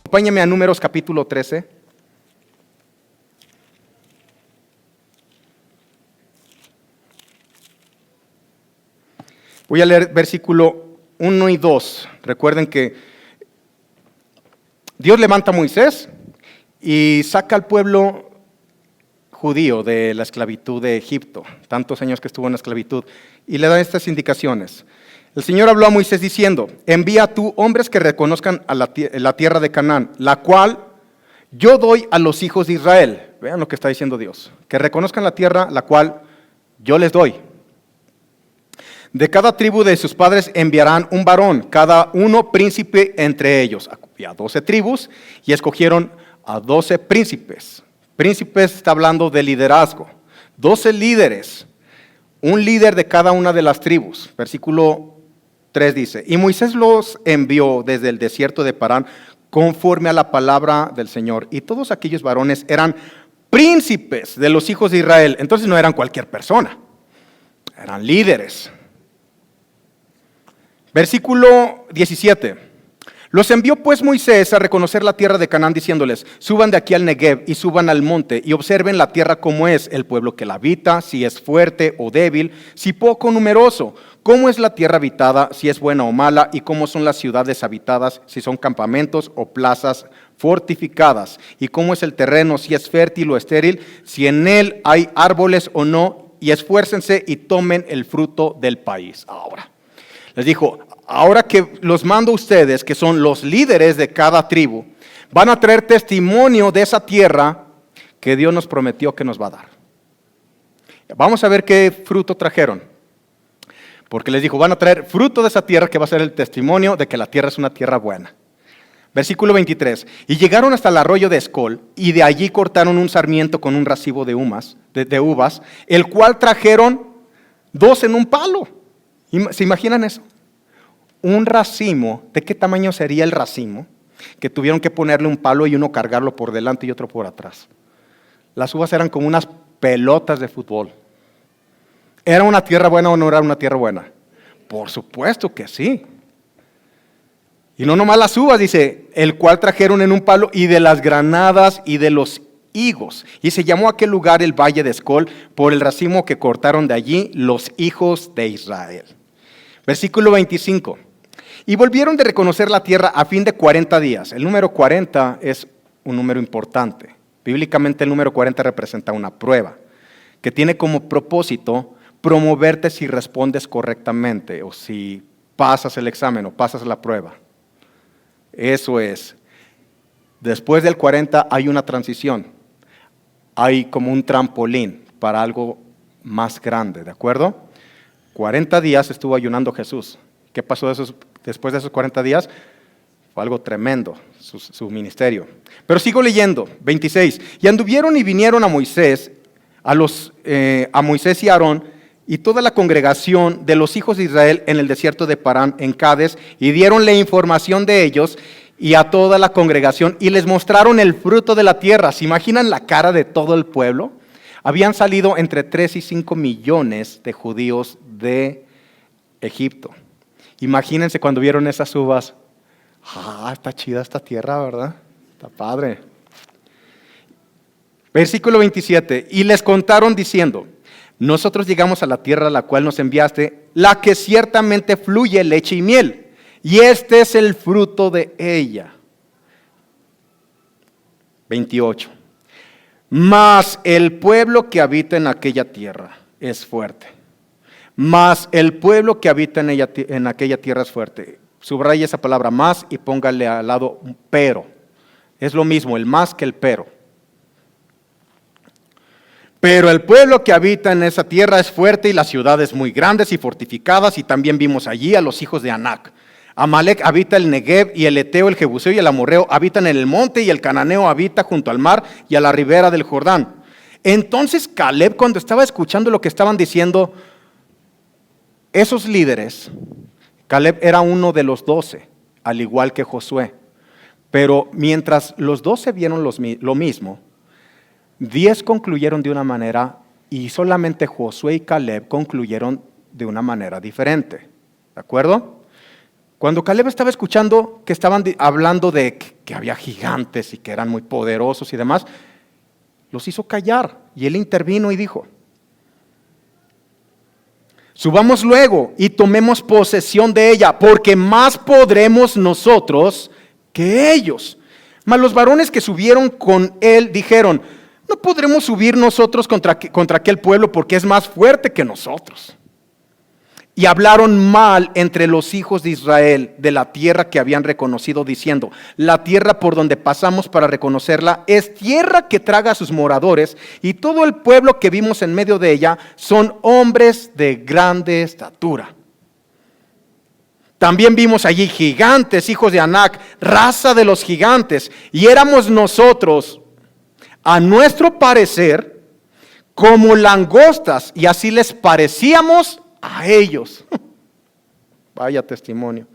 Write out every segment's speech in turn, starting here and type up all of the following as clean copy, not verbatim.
Acompáñame a Números capítulo 13. Voy a leer versículo 1 y 2. Recuerden que Dios levanta a Moisés y saca al pueblo judío de la esclavitud de Egipto, tantos años que estuvo en la esclavitud, y le da estas indicaciones. El Señor habló a Moisés diciendo: envía tú hombres que reconozcan a la tierra de Canaán, la cual yo doy a los hijos de Israel. Vean lo que está diciendo Dios, que reconozcan la tierra, la cual yo les doy. De cada tribu de sus padres enviarán un varón, cada uno príncipe entre ellos. Había 12 tribus y escogieron a 12 príncipes. Príncipes está hablando de liderazgo. 12 líderes, un líder de cada una de las tribus. Versículo 3 dice: y Moisés los envió desde el desierto de Parán conforme a la palabra del Señor. Y todos aquellos varones eran príncipes de los hijos de Israel. Entonces no eran cualquier persona, eran líderes. Versículo 17. Los envió pues Moisés a reconocer la tierra de Canaán, diciéndoles: suban de aquí al Negev y suban al monte y observen la tierra cómo es, el pueblo que la habita, si es fuerte o débil, si poco o numeroso, cómo es la tierra habitada, si es buena o mala, y cómo son las ciudades habitadas, si son campamentos o plazas fortificadas, y cómo es el terreno, si es fértil o estéril, si en él hay árboles o no, y esfuércense y tomen el fruto del país. Ahora les dijo: ahora que los mando a ustedes, que son los líderes de cada tribu, van a traer testimonio de esa tierra que Dios nos prometió que nos va a dar. Vamos a ver qué fruto trajeron. Porque les dijo: van a traer fruto de esa tierra que va a ser el testimonio de que la tierra es una tierra buena. Versículo 23. Y llegaron hasta el arroyo de Escol, y de allí cortaron un sarmiento con un racimo de uvas, el cual trajeron 2 en un palo. ¿Se imaginan eso? Un racimo, ¿de qué tamaño sería el racimo? Que tuvieron que ponerle un palo y uno cargarlo por delante y otro por atrás. Las uvas eran como unas pelotas de fútbol. ¿Era una tierra buena o no era una tierra buena? Por supuesto que sí. Y no nomás las uvas, dice, el cual trajeron en un palo, y de las granadas y de los higos. Y se llamó aquel lugar el Valle de Escol por el racimo que cortaron de allí los hijos de Israel. Versículo 25. Y volvieron de reconocer la tierra a fin de 40 días. El número 40 es un número importante. Bíblicamente el número 40 representa una prueba que tiene como propósito promoverte si respondes correctamente o si pasas el examen o pasas la prueba. Eso es. Después del 40 hay una transición. Hay como un trampolín para algo más grande, ¿de acuerdo? 40 días estuvo ayunando Jesús. ¿Qué pasó después de esos 40 días? Fue algo tremendo, su ministerio. Pero sigo leyendo, 26. Y anduvieron y vinieron a Moisés, a Moisés y Aarón, y toda la congregación de los hijos de Israel en el desierto de Parán, en Cades, y dieronle información de ellos y a toda la congregación, y les mostraron el fruto de la tierra. ¿Se imaginan la cara de todo el pueblo? Habían salido entre 3 y 5 millones de judíos de Egipto. Imagínense cuando vieron esas uvas. Está chida esta tierra, ¿verdad? Está padre. Versículo 27. Y les contaron diciendo: nosotros llegamos a la tierra a la cual nos enviaste, la que ciertamente fluye leche y miel, y este es el fruto de ella. 28. Mas el pueblo que habita en aquella tierra es fuerte. Mas el pueblo que habita en aquella tierra es fuerte. Subraya esa palabra más y póngale al lado un pero. Es lo mismo el más que el pero. Pero el pueblo que habita en esa tierra es fuerte y las ciudades muy grandes y fortificadas, y también vimos allí a los hijos de Anac. Amalek habita el Negev, y el Eteo, el Jebuseo y el Amorreo habitan en el monte, y el Cananeo habita junto al mar y a la ribera del Jordán. Entonces Caleb, cuando estaba escuchando lo que estaban diciendo esos líderes, Caleb era uno de los 12, al igual que Josué. Pero mientras los 12 vieron lo mismo, 10 concluyeron de una manera y solamente Josué y Caleb concluyeron de una manera diferente. ¿De acuerdo? Cuando Caleb estaba escuchando que estaban hablando de que había gigantes y que eran muy poderosos y demás, los hizo callar y él intervino y dijo: subamos luego y tomemos posesión de ella, porque más podremos nosotros que ellos. Mas los varones que subieron con él dijeron: no podremos subir nosotros contra aquel pueblo, porque es más fuerte que nosotros. Y hablaron mal entre los hijos de Israel de la tierra que habían reconocido, diciendo: la tierra por donde pasamos para reconocerla es tierra que traga a sus moradores, y todo el pueblo que vimos en medio de ella son hombres de grande estatura. También vimos allí gigantes, hijos de Anac, raza de los gigantes, y éramos nosotros, a nuestro parecer, como langostas, y así les parecíamos a ellos. Vaya testimonio.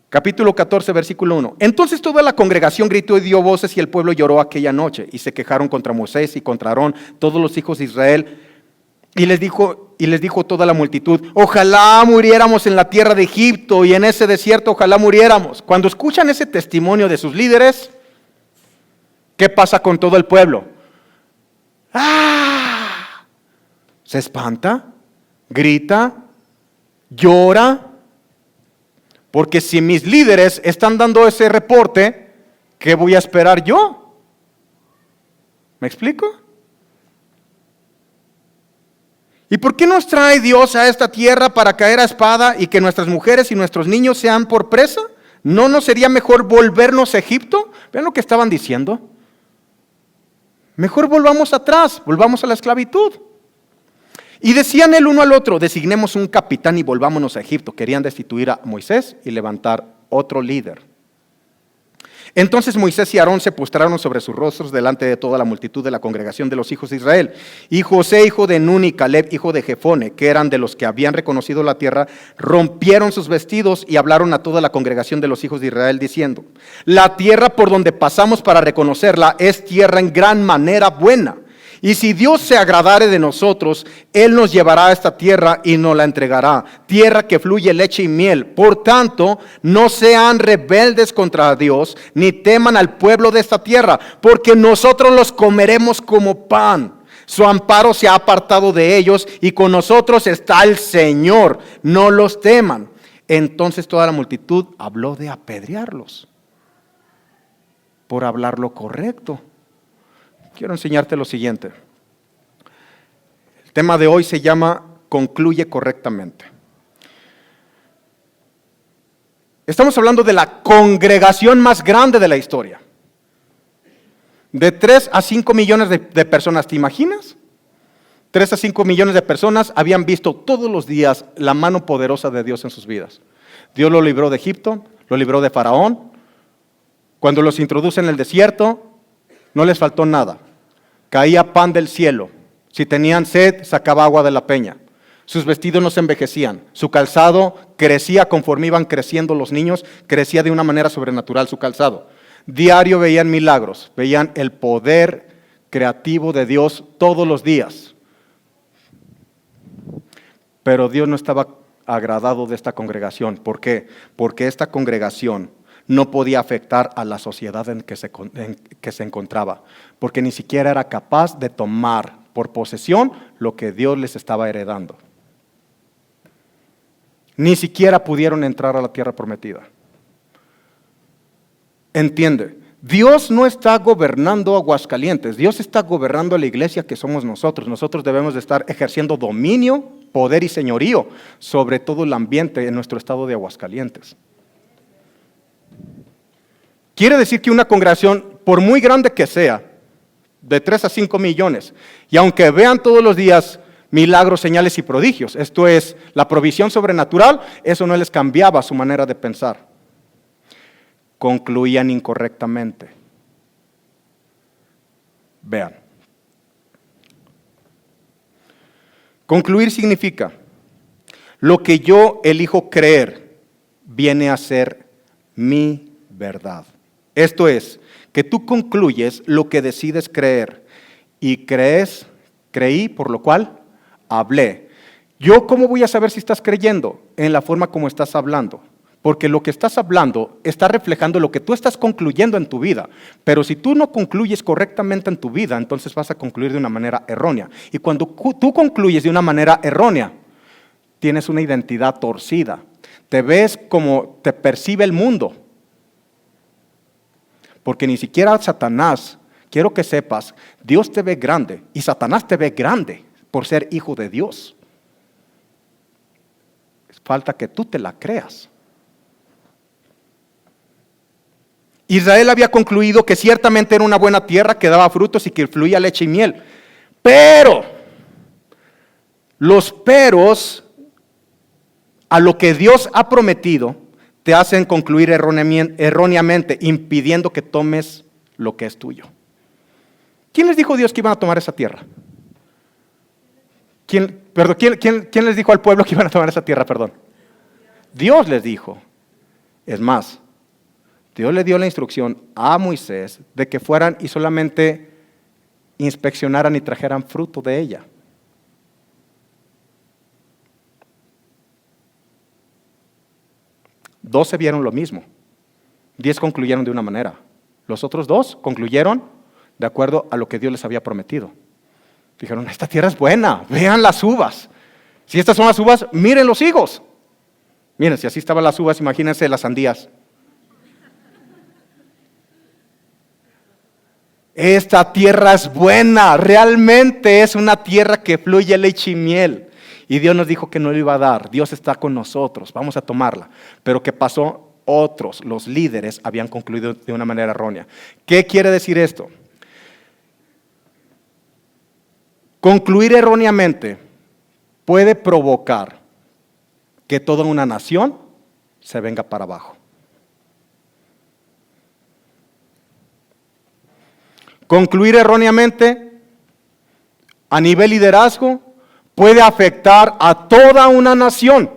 Capítulo 14, versículo 1. Entonces toda la congregación gritó y dio voces, y el pueblo lloró aquella noche, y se quejaron contra Moisés y contra Aarón todos los hijos de Israel. Y les dijo toda la multitud: ojalá muriéramos en la tierra de Egipto y en ese desierto, ojalá muriéramos. Cuando escuchan ese testimonio de sus líderes, ¿qué pasa con todo el pueblo? ¡Ah! Se espanta, grita, llora, porque si mis líderes están dando ese reporte, ¿qué voy a esperar yo? ¿Me explico? ¿Y por qué nos trae Dios a esta tierra para caer a espada y que nuestras mujeres y nuestros niños sean por presa? ¿No nos sería mejor volvernos a Egipto? ¿Ven lo que estaban diciendo? Mejor volvamos atrás, volvamos a la esclavitud. Y decían el uno al otro: designemos un capitán y volvámonos a Egipto. Querían destituir a Moisés y levantar otro líder. Entonces Moisés y Aarón se postraron sobre sus rostros delante de toda la multitud de la congregación de los hijos de Israel. Y José, hijo de Nun, y Caleb, hijo de Jefone, que eran de los que habían reconocido la tierra, rompieron sus vestidos y hablaron a toda la congregación de los hijos de Israel, diciendo: la tierra por donde pasamos para reconocerla es tierra en gran manera buena. Y si Dios se agradare de nosotros, Él nos llevará a esta tierra y nos la entregará, tierra que fluye leche y miel. Por tanto, no sean rebeldes contra Dios, ni teman al pueblo de esta tierra, porque nosotros los comeremos como pan. Su amparo se ha apartado de ellos, y con nosotros está el Señor, no los teman. Entonces toda la multitud habló de apedrearlos por hablar lo correcto. Quiero enseñarte lo siguiente. El tema de hoy se llama concluye correctamente. Estamos hablando de la congregación más grande de la historia. De 3 a 5 millones de personas, ¿te imaginas? 3 a 5 millones de personas habían visto todos los días la mano poderosa de Dios en sus vidas. Dios lo libró de Egipto, lo libró de Faraón. Cuando los introduce en el desierto, no les faltó nada. Caía pan del cielo. Si tenían sed, sacaba agua de la peña. Sus vestidos no se envejecían. Su calzado crecía conforme iban creciendo los niños. Crecía de una manera sobrenatural su calzado. Diario veían milagros. Veían el poder creativo de Dios todos los días. Pero Dios no estaba agradado de esta congregación. ¿Por qué? Porque esta congregación no podía afectar a la sociedad en que se encontraba, porque ni siquiera era capaz de tomar por posesión lo que Dios les estaba heredando. Ni siquiera pudieron entrar a la tierra prometida. Entiende, Dios no está gobernando Aguascalientes, Dios está gobernando a la iglesia que somos nosotros. Nosotros debemos de estar ejerciendo dominio, poder y señorío sobre todo el ambiente en nuestro estado de Aguascalientes. Quiere decir que una congregación, por muy grande que sea, de 3 a 5 millones, y aunque vean todos los días milagros, señales y prodigios, esto es la provisión sobrenatural, eso no les cambiaba su manera de pensar. Concluían incorrectamente. Vean. Concluir significa: lo que yo elijo creer viene a ser mi verdad. Esto es, que tú concluyes lo que decides creer y creí, por lo cual hablé. ¿Yo cómo voy a saber si estás creyendo? En la forma como estás hablando. Porque lo que estás hablando está reflejando lo que tú estás concluyendo en tu vida. Pero si tú no concluyes correctamente en tu vida, entonces vas a concluir de una manera errónea. Y cuando tú concluyes de una manera errónea, tienes una identidad torcida. Te ves como te percibe el mundo. Porque ni siquiera Satanás, quiero que sepas, Dios te ve grande y Satanás te ve grande por ser hijo de Dios. Falta que tú te la creas. Israel había concluido que ciertamente era una buena tierra, que daba frutos y que fluía leche y miel. Pero los peros a lo que Dios ha prometido te hacen concluir erróneamente, impidiendo que tomes lo que es tuyo. ¿Quién les dijo a Dios que iban a tomar esa tierra? ¿Quién les dijo al pueblo que iban a tomar esa tierra? Perdón. Dios les dijo. Es más, Dios le dio la instrucción a Moisés de que fueran y solamente inspeccionaran y trajeran fruto de ella. Dos se vieron lo mismo. 10 concluyeron de una manera. Los otros 2 concluyeron de acuerdo a lo que Dios les había prometido. Dijeron, esta tierra es buena, vean las uvas. Si estas son las uvas, miren los higos. Miren, si así estaban las uvas, imagínense las sandías. Esta tierra es buena, realmente es una tierra que fluye leche y miel. Y Dios nos dijo que no lo iba a dar. Dios está con nosotros, vamos a tomarla. Pero ¿qué pasó? Otros, los líderes, habían concluido de una manera errónea. ¿Qué quiere decir esto? Concluir erróneamente puede provocar que toda una nación se venga para abajo. Concluir erróneamente a nivel liderazgo puede afectar a toda una nación.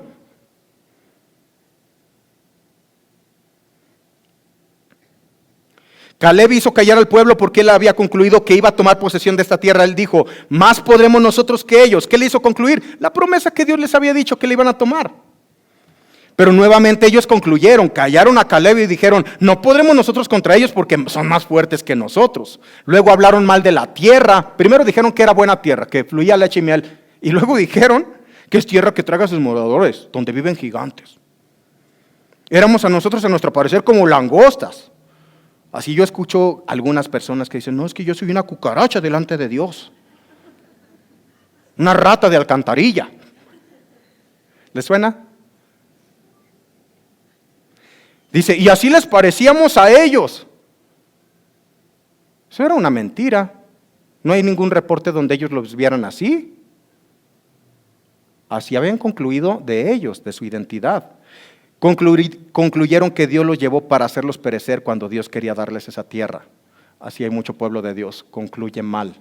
Caleb hizo callar al pueblo porque él había concluido que iba a tomar posesión de esta tierra. Él dijo, más podremos nosotros que ellos. ¿Qué le hizo concluir? La promesa que Dios les había dicho que le iban a tomar. Pero nuevamente ellos concluyeron, callaron a Caleb y dijeron, no podremos nosotros contra ellos porque son más fuertes que nosotros. Luego hablaron mal de la tierra. Primero dijeron que era buena tierra, que fluía leche y miel. Y luego dijeron que es tierra que traga a sus moradores, donde viven gigantes. Éramos a nosotros, a nuestro parecer, como langostas. Así yo escucho algunas personas que dicen, no, es que yo soy una cucaracha delante de Dios. Una rata de alcantarilla. ¿Les suena? Dice, y así les parecíamos a ellos. Eso era una mentira. No hay ningún reporte donde ellos los vieran así. Así habían concluido de ellos, de su identidad. Concluyeron que Dios los llevó para hacerlos perecer cuando Dios quería darles esa tierra. Así hay mucho pueblo de Dios, concluye mal.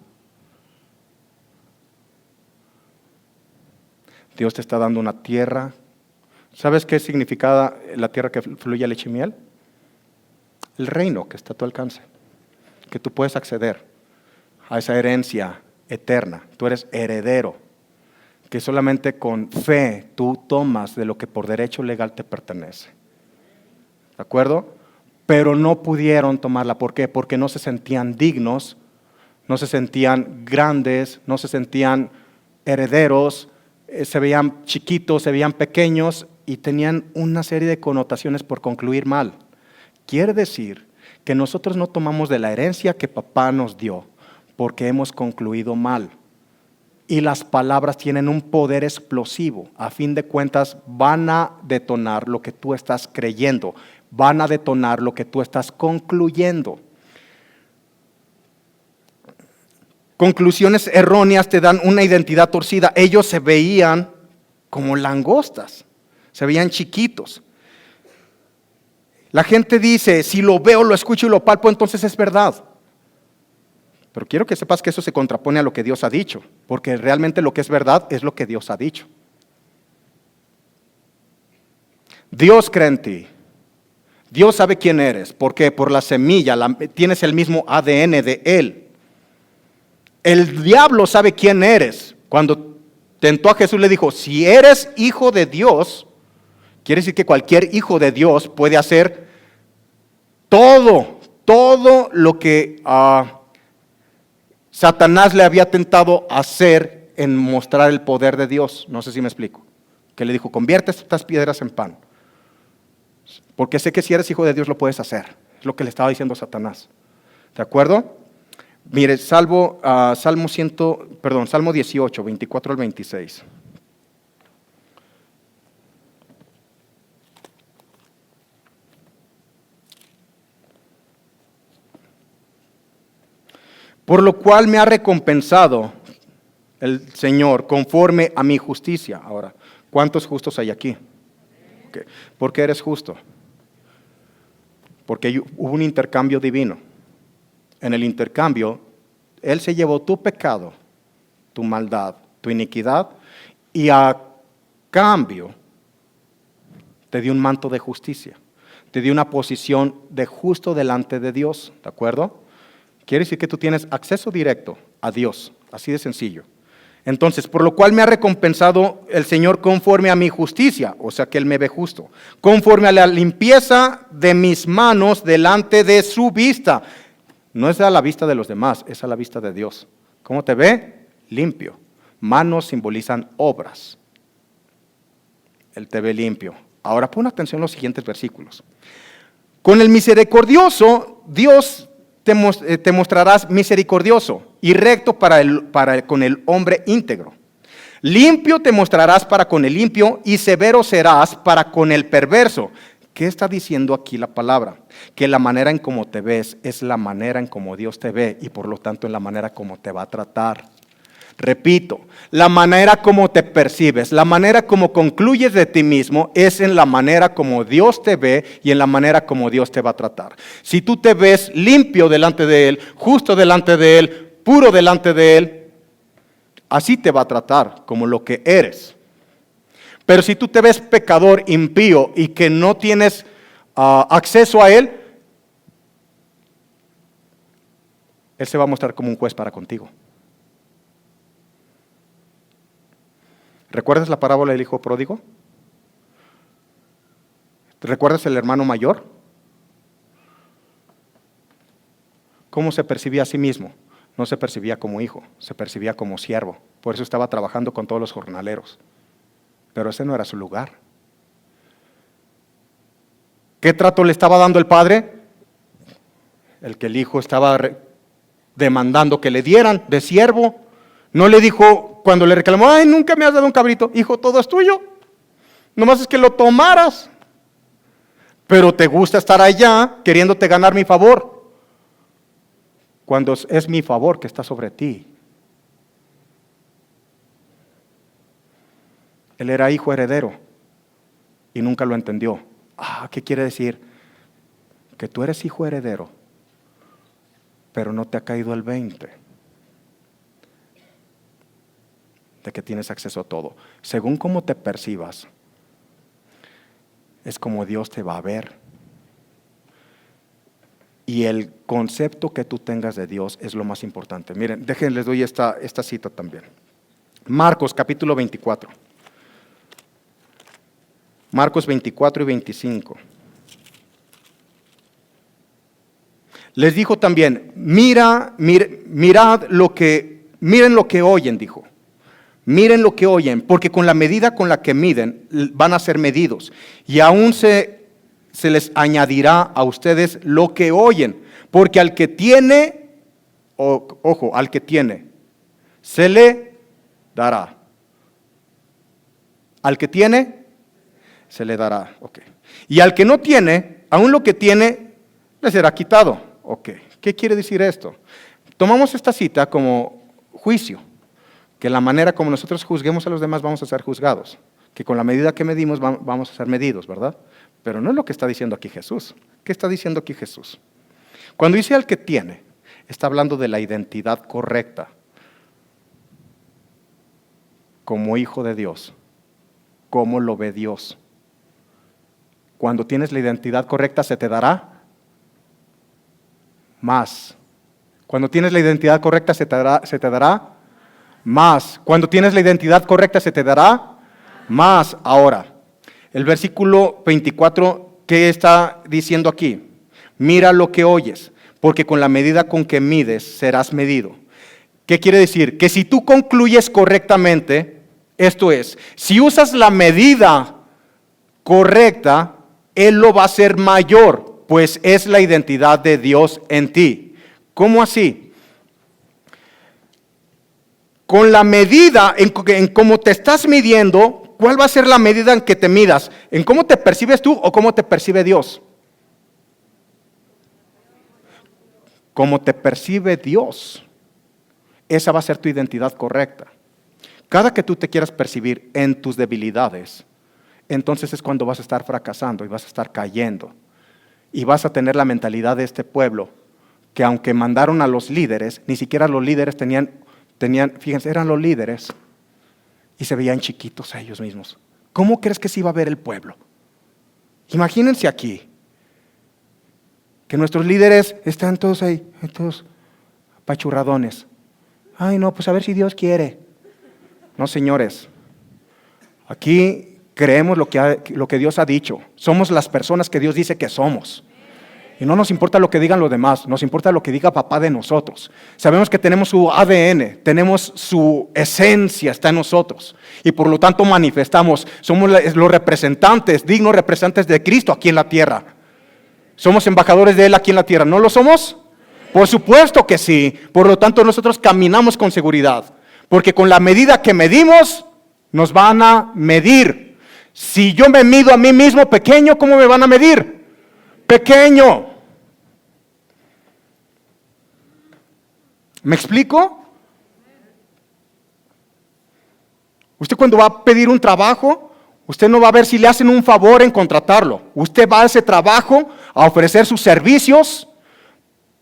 Dios te está dando una tierra. ¿Sabes qué significa la tierra que fluye leche y miel? El reino que está a tu alcance, que tú puedes acceder a esa herencia eterna. Tú eres heredero, que solamente con fe tú tomas de lo que por derecho legal te pertenece. ¿De acuerdo? Pero no pudieron tomarla. ¿Por qué? Porque no se sentían dignos, no se sentían grandes, no se sentían herederos, se veían chiquitos, se veían pequeños y tenían una serie de connotaciones por concluir mal. Quiere decir que nosotros no tomamos de la herencia que papá nos dio porque hemos concluido mal. Y las palabras tienen un poder explosivo. A fin de cuentas van a detonar lo que tú estás creyendo, van a detonar lo que tú estás concluyendo. Conclusiones erróneas te dan una identidad torcida. Ellos se veían como langostas, se veían chiquitos. La gente dice, si lo veo, lo escucho y lo palpo, entonces es verdad. Pero quiero que sepas que eso se contrapone a lo que Dios ha dicho, porque realmente lo que es verdad es lo que Dios ha dicho. Dios cree en ti. Dios sabe quién eres. ¿Por qué? Por la semilla, tienes el mismo ADN de Él. El diablo sabe quién eres. Cuando tentó a Jesús le dijo, si eres hijo de Dios, Quiere decir que cualquier hijo de Dios puede hacer todo lo que Satanás le había tentado hacer en mostrar el poder de Dios. No sé si me explico. Que le dijo, convierte estas piedras en pan. Porque sé que si eres hijo de Dios lo puedes hacer. Es lo que le estaba diciendo Satanás. ¿De acuerdo? Mire, Salmo 18, 24 al 26. Por lo cual me ha recompensado el Señor conforme a mi justicia. Ahora, ¿cuántos justos hay aquí? Okay. ¿Por qué eres justo? Porque hubo un intercambio divino. En el intercambio, Él se llevó tu pecado, tu maldad, tu iniquidad, y a cambio te dio un manto de justicia. Te dio una posición de justo delante de Dios, ¿de acuerdo? Quiere decir que tú tienes acceso directo a Dios, así de sencillo. Entonces, por lo cual me ha recompensado el Señor conforme a mi justicia, o sea que Él me ve justo, conforme a la limpieza de mis manos delante de su vista. No es a la vista de los demás, es a la vista de Dios. ¿Cómo te ve? Limpio. Manos simbolizan obras. Él te ve limpio. Ahora pon atención a los siguientes versículos. Con el misericordioso, Dios te mostrarás misericordioso y recto con el hombre íntegro. Limpio te mostrarás para con el limpio y severo serás para con el perverso. ¿Qué está diciendo aquí la palabra? Que la manera en cómo te ves es la manera en cómo Dios te ve y por lo tanto en la manera como te va a tratar. Repito, la manera como te percibes, la manera como concluyes de ti mismo es en la manera como Dios te ve y en la manera como Dios te va a tratar. Si tú te ves limpio delante de Él, justo delante de Él, puro delante de Él, así te va a tratar como lo que eres. Pero si tú te ves pecador, impío y que no tienes acceso a Él, Él se va a mostrar como un juez para contigo. ¿Recuerdas la parábola del hijo pródigo? ¿Recuerdas el hermano mayor? ¿Cómo se percibía a sí mismo? No se percibía como hijo, se percibía como siervo. Por eso estaba trabajando con todos los jornaleros. Pero ese no era su lugar. ¿Qué trato le estaba dando el padre? El que el hijo estaba demandando que le dieran de siervo. No le dijo cuando le reclamó, ay, nunca me has dado un cabrito. Hijo, todo es tuyo. Nomás es que lo tomaras. Pero te gusta estar allá queriéndote ganar mi favor. Cuando es mi favor que está sobre ti. Él era hijo heredero y nunca lo entendió. ¿Qué quiere decir? Que tú eres hijo heredero, pero no te ha caído el 20 de que tienes acceso a todo. Según cómo te percibas, es como Dios te va a ver. Y el concepto que tú tengas de Dios es lo más importante. Miren, les doy esta cita también. Marcos capítulo 24. Marcos 24 y 25. Les dijo también, miren lo que oyen, dijo. Miren lo que oyen, porque con la medida con la que miden van a ser medidos. Y aún se les añadirá a ustedes lo que oyen. Porque al que tiene, al que tiene, se le dará. Al que tiene, se le dará. Okay. Y al que no tiene, aún lo que tiene, le será quitado. Okay. ¿Qué quiere decir esto? Tomamos esta cita como juicio. Que la manera como nosotros juzguemos a los demás vamos a ser juzgados. Que con la medida que medimos vamos a ser medidos, ¿verdad? Pero no es lo que está diciendo aquí Jesús. ¿Qué está diciendo aquí Jesús? Cuando dice al que tiene, está hablando de la identidad correcta como hijo de Dios. ¿Cómo lo ve Dios? Cuando tienes la identidad correcta se te dará más. Cuando tienes la identidad correcta se te dará más. Cuando tienes la identidad correcta se te dará más. Ahora, El versículo 24, ¿qué está diciendo aquí? Mira lo que oyes, porque con la medida con que mides serás medido. ¿Qué quiere decir? Que si tú concluyes correctamente, esto es, si usas la medida correcta, Él lo va a hacer mayor, pues es la identidad de Dios en ti. ¿Cómo así? Con la medida, en cómo te estás midiendo, ¿cuál va a ser la medida en que te midas? ¿En cómo te percibes tú o cómo te percibe Dios? Cómo te percibe Dios. Esa va a ser tu identidad correcta. Cada que tú te quieras percibir en tus debilidades, entonces es cuando vas a estar fracasando y vas a estar cayendo. Y vas a tener la mentalidad de este pueblo, que aunque mandaron a los líderes, ni siquiera los líderes tenían, fíjense, eran los líderes y se veían chiquitos a ellos mismos. ¿Cómo crees que se iba a ver el pueblo? Imagínense aquí, que nuestros líderes están todos ahí, todos apachurradones. Ay, no, pues a ver si Dios quiere. No, señores, aquí creemos lo que Dios ha dicho. Somos las personas que Dios dice que somos. Y no nos importa lo que digan los demás, nos importa lo que diga papá de nosotros. Sabemos que tenemos su ADN, tenemos su esencia, está en nosotros. Y por lo tanto manifestamos, somos los representantes, dignos representantes de Cristo aquí en la tierra. Somos embajadores de Él aquí en la tierra, ¿no lo somos? Por supuesto que sí. Por lo tanto nosotros caminamos con seguridad. Porque con la medida que medimos, nos van a medir. Si yo me mido a mí mismo pequeño, ¿cómo me van a medir? Pequeño. ¿Me explico? Usted cuando va a pedir un trabajo, usted no va a ver si le hacen un favor en contratarlo. Usted va a ese trabajo a ofrecer sus servicios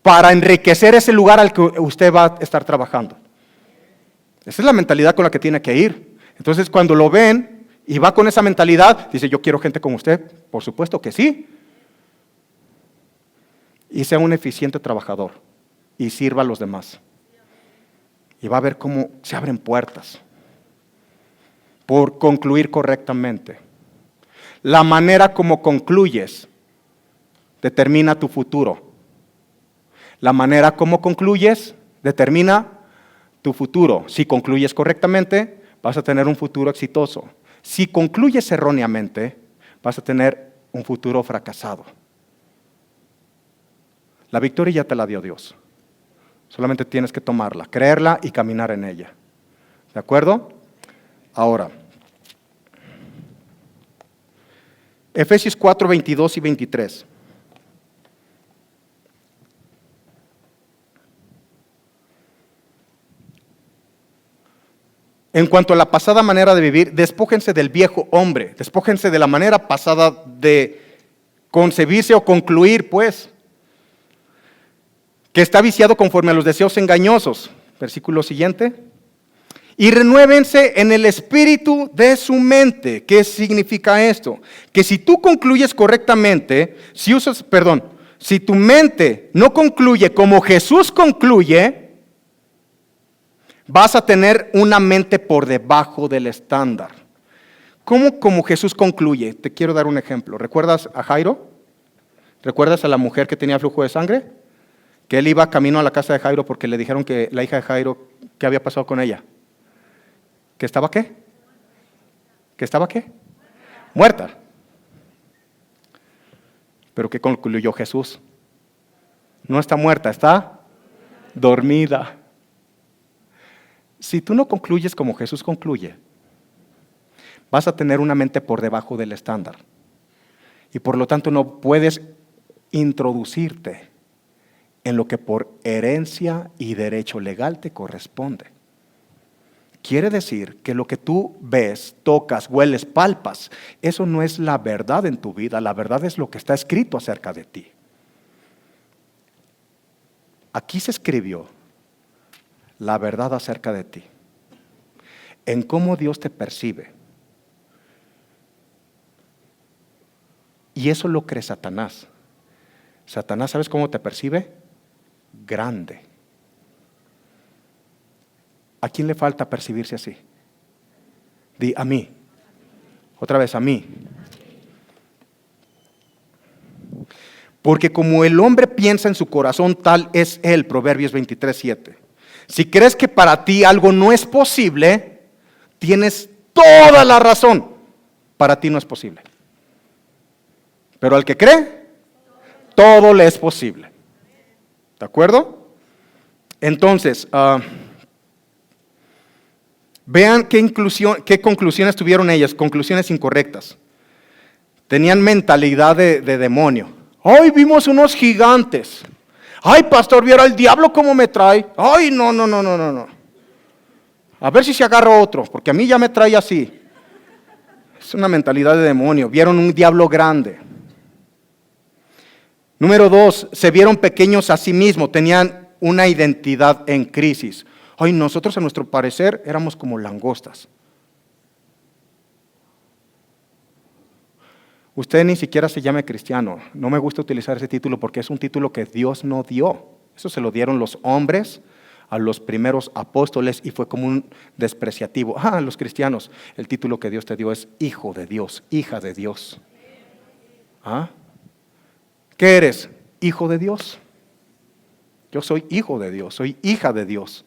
para enriquecer ese lugar al que usted va a estar trabajando. Esa es la mentalidad con la que tiene que ir. Entonces cuando lo ven y va con esa mentalidad, dice, yo quiero gente como usted. Por supuesto que sí. Y sea un eficiente trabajador y sirva a los demás. Y va a ver cómo se abren puertas por concluir correctamente. La manera como concluyes determina tu futuro. La manera como concluyes determina tu futuro. Si concluyes correctamente, vas a tener un futuro exitoso. Si concluyes erróneamente, vas a tener un futuro fracasado. La victoria ya te la dio Dios. Solamente tienes que tomarla, creerla y caminar en ella. ¿De acuerdo? Ahora, Efesios 4, 22 y 23. En cuanto a la pasada manera de vivir, despójense del viejo hombre, despójense de la manera pasada de concebirse o concluir, pues, que está viciado conforme a los deseos engañosos. Versículo siguiente. Y renuévense en el espíritu de su mente. ¿Qué significa esto? Que si tú concluyes correctamente, si tu mente no concluye como Jesús concluye, vas a tener una mente por debajo del estándar. ¿Cómo como Jesús concluye? Te quiero dar un ejemplo. ¿Recuerdas a Jairo? ¿Recuerdas a la mujer que tenía flujo de sangre? Que él iba camino a la casa de Jairo porque le dijeron que la hija de Jairo, ¿qué había pasado con ella? ¿Que estaba qué? ¿Que estaba qué? Muerta. Pero ¿qué concluyó Jesús? No está muerta, está dormida. Si tú no concluyes como Jesús concluye, vas a tener una mente por debajo del estándar. Y por lo tanto no puedes introducirte en lo que por herencia y derecho legal te corresponde. Quiere decir que lo que tú ves, tocas, hueles, palpas, eso no es la verdad en tu vida, la verdad es lo que está escrito acerca de ti. Aquí se escribió la verdad acerca de ti, en cómo Dios te percibe. Y eso lo cree Satanás. Satanás, ¿sabes cómo te percibe? Grande. ¿A quién le falta percibirse así? Di, a mí. Otra vez, a mí. Porque como el hombre piensa en su corazón, tal es él. Proverbios 23:7. Si crees que para ti algo no es posible, tienes toda la razón. Para ti no es posible. Pero al que cree, todo le es posible. ¿De acuerdo? Entonces, vean qué conclusiones tuvieron ellas, conclusiones incorrectas. Tenían mentalidad de demonio. Ay, vimos unos gigantes. Ay, pastor, viera el diablo cómo me trae. Ay, no. A ver si se agarra otro, porque a mí ya me trae así. Es una mentalidad de demonio. Vieron un diablo grande. Número 2, se vieron pequeños a sí mismos, tenían una identidad en crisis. Ay, nosotros a nuestro parecer éramos como langostas. Usted ni siquiera se llame cristiano. No me gusta utilizar ese título porque es un título que Dios no dio. Eso se lo dieron los hombres a los primeros apóstoles y fue como un despreciativo. Los cristianos, el título que Dios te dio es hijo de Dios, hija de Dios. ¿Qué eres? Hijo de Dios. Yo soy hijo de Dios, soy hija de Dios.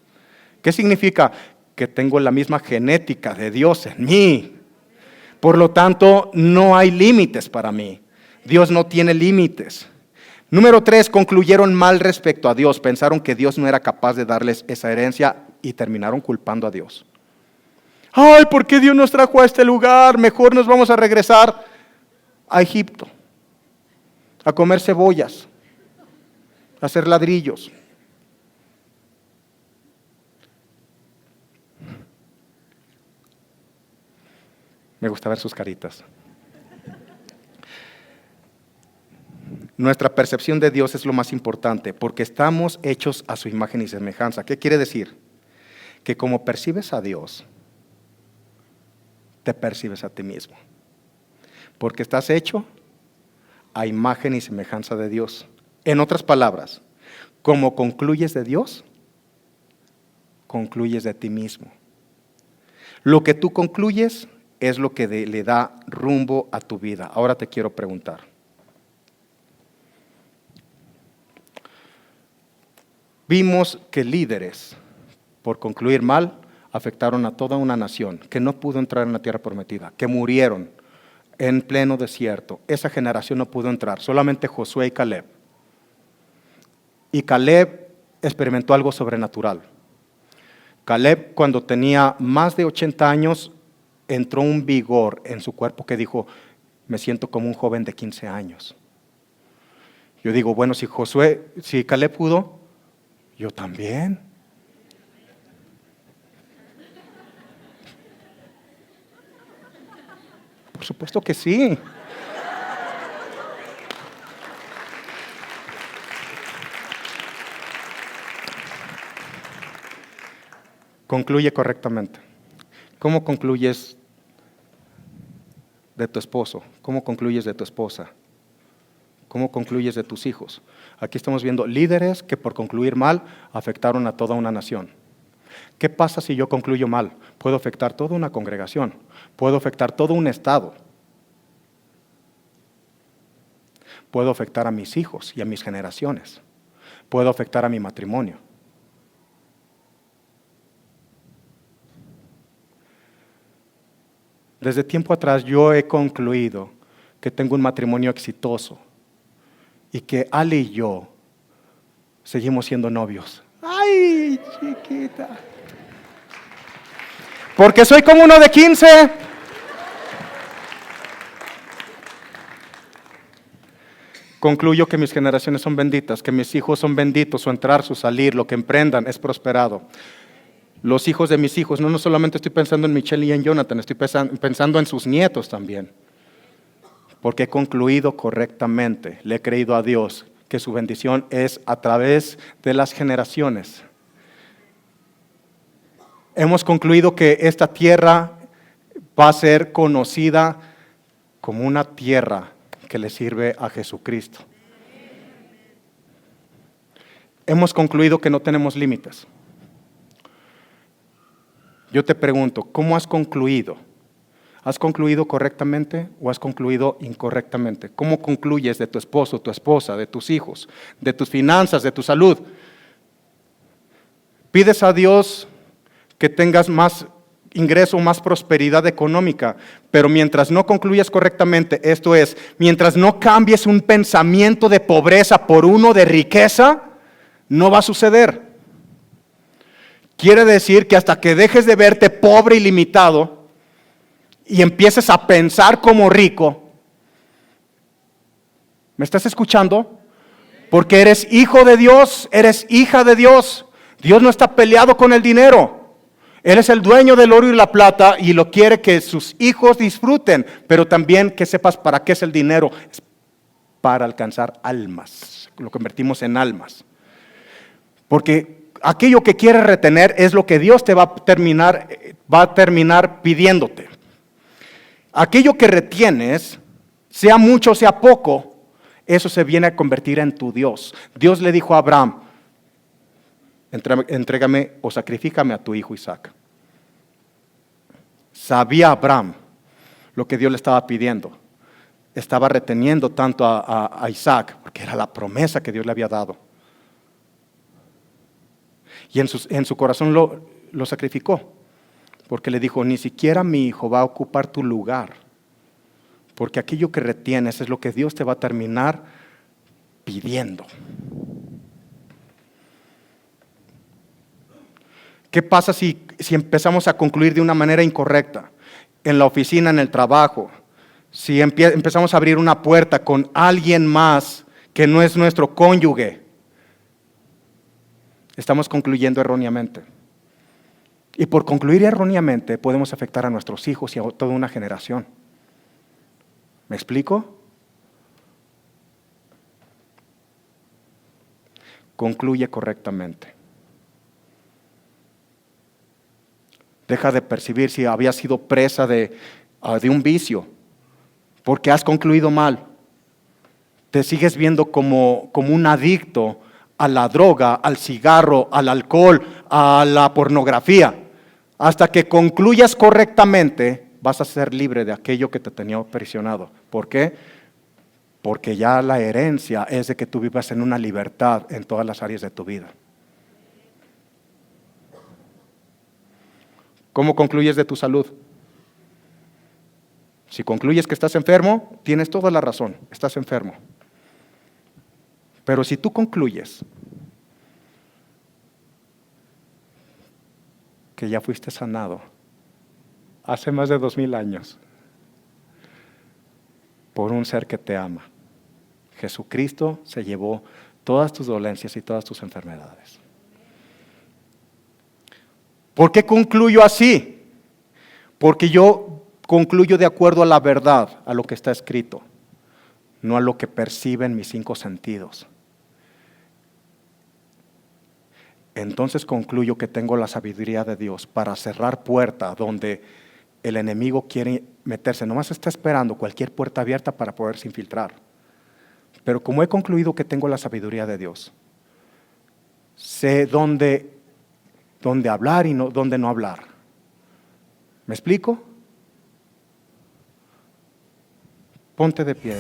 ¿Qué significa? Que tengo la misma genética de Dios en mí. Por lo tanto, no hay límites para mí. Dios no tiene límites. Número 3, concluyeron mal respecto a Dios. Pensaron que Dios no era capaz de darles esa herencia y terminaron culpando a Dios. Ay, ¿por qué Dios nos trajo a este lugar? Mejor nos vamos a regresar a Egipto, a comer cebollas, a hacer ladrillos. Me gusta ver sus caritas. Nuestra percepción de Dios es lo más importante, porque estamos hechos a su imagen y semejanza. ¿Qué quiere decir? Que como percibes a Dios, te percibes a ti mismo. Porque estás hecho a imagen y semejanza de Dios. En otras palabras, como concluyes de Dios, concluyes de ti mismo. Lo que tú concluyes es lo que le da rumbo a tu vida. Ahora te quiero preguntar. Vimos que líderes, por concluir mal, afectaron a toda una nación que no pudo entrar en la tierra prometida, que murieron en pleno desierto. Esa generación no pudo entrar, solamente Josué y Caleb. Y Caleb experimentó algo sobrenatural. Caleb, cuando tenía más de 80 años, entró un vigor en su cuerpo que dijo, me siento como un joven de 15 años. Yo digo, bueno, si Caleb pudo, yo también. Por supuesto que sí. Concluye correctamente. ¿Cómo concluyes de tu esposo? ¿Cómo concluyes de tu esposa? ¿Cómo concluyes de tus hijos? Aquí estamos viendo líderes que por concluir mal afectaron a toda una nación. ¿Qué pasa si yo concluyo mal? Puedo afectar toda una congregación, puedo afectar todo un estado, puedo afectar a mis hijos y a mis generaciones, puedo afectar a mi matrimonio. Desde tiempo atrás yo he concluido que tengo un matrimonio exitoso y que Ale y yo seguimos siendo novios. ¡Ay, chiquita! Porque soy como uno de 15. Concluyo que mis generaciones son benditas, que mis hijos son benditos, su entrar, su salir, lo que emprendan es prosperado. Los hijos de mis hijos, no solamente estoy pensando en Michelle y en Jonathan, estoy pensando en sus nietos también. Porque he concluido correctamente, le he creído a Dios que su bendición es a través de las generaciones. Hemos concluido que esta tierra va a ser conocida como una tierra que le sirve a Jesucristo. Hemos concluido que no tenemos límites. Yo te pregunto, ¿cómo has concluido? ¿Has concluido correctamente o has concluido incorrectamente? ¿Cómo concluyes de tu esposo, tu esposa, de tus hijos, de tus finanzas, de tu salud? ¿Pides a Dios que tengas más ingreso, más prosperidad económica, pero mientras no concluyas correctamente, esto es, mientras no cambies un pensamiento de pobreza por uno de riqueza, no va a suceder? Quiere decir que hasta que dejes de verte pobre y limitado y empieces a pensar como rico, ¿me estás escuchando? Porque eres hijo de Dios, eres hija de Dios. Dios no está peleado con el dinero. Él es el dueño del oro y la plata y lo quiere que sus hijos disfruten, pero también que sepas para qué es el dinero. Es para alcanzar almas, lo convertimos en almas. Porque aquello que quieres retener es lo que Dios te va a terminar pidiéndote. Aquello que retienes, sea mucho o sea poco, eso se viene a convertir en tu Dios. Dios le dijo a Abraham: entrégame o sacrifícame a tu hijo Isaac. Sabía Abraham lo que Dios le estaba pidiendo. Estaba reteniendo tanto a Isaac, porque era la promesa que Dios le había dado. Y en su corazón lo sacrificó, porque le dijo: ni siquiera mi hijo va a ocupar tu lugar, porque aquello que retienes es lo que Dios te va a terminar pidiendo. ¿Qué pasa si empezamos a concluir de una manera incorrecta? En la oficina, en el trabajo, si empezamos a abrir una puerta con alguien más que no es nuestro cónyuge, estamos concluyendo erróneamente. Y por concluir erróneamente podemos afectar a nuestros hijos y a toda una generación. ¿Me explico? Concluye correctamente. Deja de percibir si habías sido presa de un vicio, porque has concluido mal. Te sigues viendo como un adicto a la droga, al cigarro, al alcohol, a la pornografía. Hasta que concluyas correctamente, vas a ser libre de aquello que te tenía aprisionado. ¿Por qué? Porque ya la herencia es de que tú vivas en una libertad en todas las áreas de tu vida. ¿Cómo concluyes de tu salud? Si concluyes que estás enfermo, tienes toda la razón, estás enfermo. Pero si tú concluyes que ya fuiste sanado hace más de 2000 años por un ser que te ama, Jesucristo se llevó todas tus dolencias y todas tus enfermedades. ¿Por qué concluyo así? Porque yo concluyo de acuerdo a la verdad, a lo que está escrito, no a lo que perciben mis 5 sentidos. Entonces concluyo que tengo la sabiduría de Dios para cerrar puerta donde el enemigo quiere meterse. Nomás está esperando cualquier puerta abierta para poderse infiltrar. Pero como he concluido que tengo la sabiduría de Dios, sé dónde hablar y dónde no hablar. ¿Me explico? Ponte de pie.